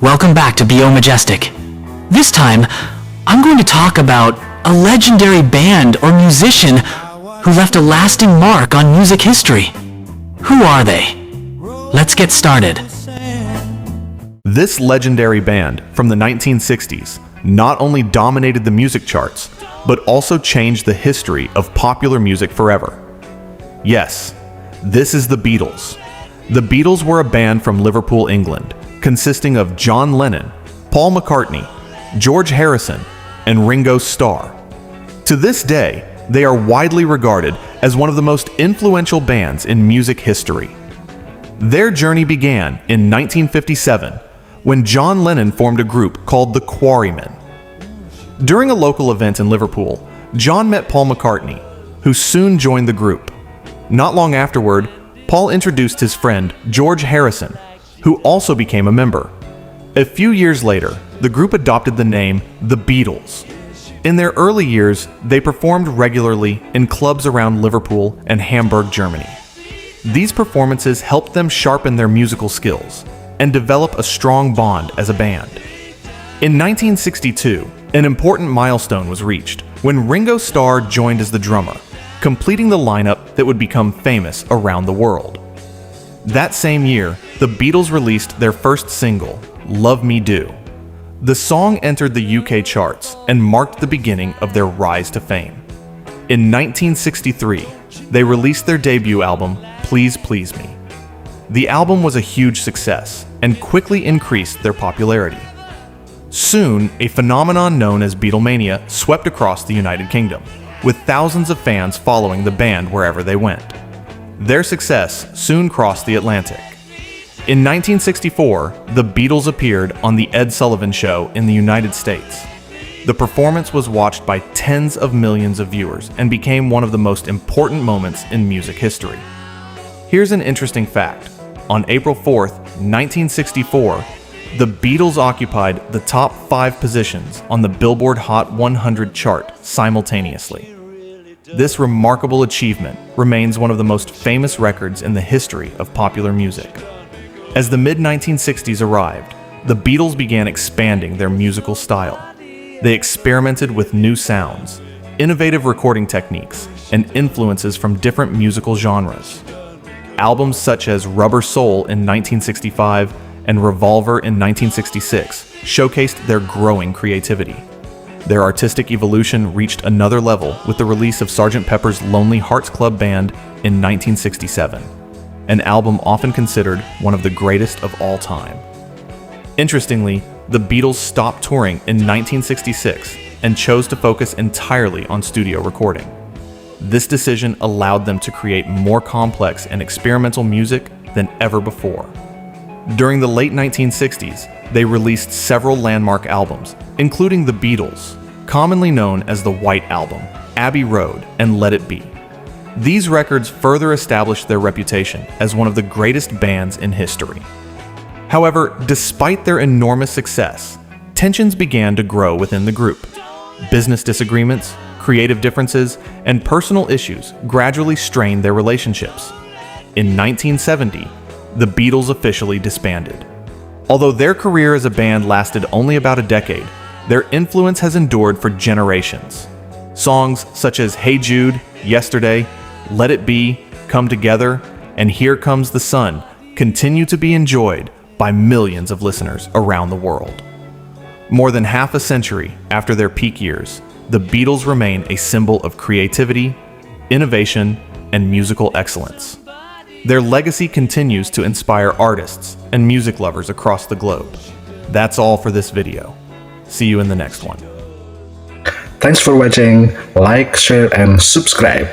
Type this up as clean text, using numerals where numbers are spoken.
Welcome back to BO Majestic. This time, I'm going to talk about a legendary band or musician who left a lasting mark on music history. Who are they? Let's get started. This legendary band from the 1960s not only dominated the music charts, but also changed the history of popular music forever. Yes, this is the Beatles. The Beatles were a band from Liverpool, England, consisting of John Lennon, Paul McCartney, George Harrison, and Ringo Starr. To this day, they are widely regarded as one of the most influential bands in music history. Their journey began in 1957 when John Lennon formed a group called the Quarrymen. During a local event in Liverpool, John met Paul McCartney, who soon joined the group. Not long afterward, Paul introduced his friend George Harrison, who also became a member. A few years later, the group adopted the name The Beatles. In their early years, they performed regularly in clubs around Liverpool and Hamburg, Germany. These performances helped them sharpen their musical skills and develop a strong bond as a band. In 1962, an important milestone was reached when Ringo Starr joined as the drummer, completing the lineup that would become famous around the world. That same year, the Beatles released their first single, Love Me Do. The song entered the UK charts and marked the beginning of their rise to fame. In 1963, they released their debut album, Please Please Me. The album was a huge success and quickly increased their popularity. Soon, a phenomenon known as Beatlemania swept across the United Kingdom, with thousands of fans following the band wherever they went. Their success soon crossed the Atlantic. In 1964, the Beatles appeared on The Ed Sullivan Show in the United States. The performance was watched by tens of millions of viewers and became one of the most important moments in music history. Here's an interesting fact. On April 4th, 1964, the Beatles occupied the top 5 positions on the Billboard Hot 100 chart simultaneously. This remarkable achievement remains one of the most famous records in the history of popular music. As the mid-1960s arrived, the Beatles began expanding their musical style. They experimented with new sounds, innovative recording techniques, and influences from different musical genres. Albums such as Rubber Soul in 1965 and Revolver in 1966 showcased their growing creativity. Their artistic evolution reached another level with the release of Sgt. Pepper's Lonely Hearts Club Band in 1967, an album often considered one of the greatest of all time. Interestingly, the Beatles stopped touring in 1966 and chose to focus entirely on studio recording. This decision allowed them to create more complex and experimental music than ever before. During the late 1960s, they released several landmark albums, including The Beatles, commonly known as the White Album, Abbey Road, and Let It Be. These records further established their reputation as one of the greatest bands in history. However, despite their enormous success, tensions began to grow within the group. Business disagreements, creative differences, and personal issues gradually strained their relationships. In 1970, the Beatles officially disbanded. Although their career as a band lasted only about a decade, their influence has endured for generations. Songs such as Hey Jude, Yesterday, Let It Be, Come Together, and Here Comes the Sun continue to be enjoyed by millions of listeners around the world. More than half a century after their peak years, the Beatles remain a symbol of creativity, innovation, and musical excellence. Their legacy continues to inspire artists and music lovers across the globe. That's all for this video. See you in the next one. Thanks for watching. Like, share, and subscribe.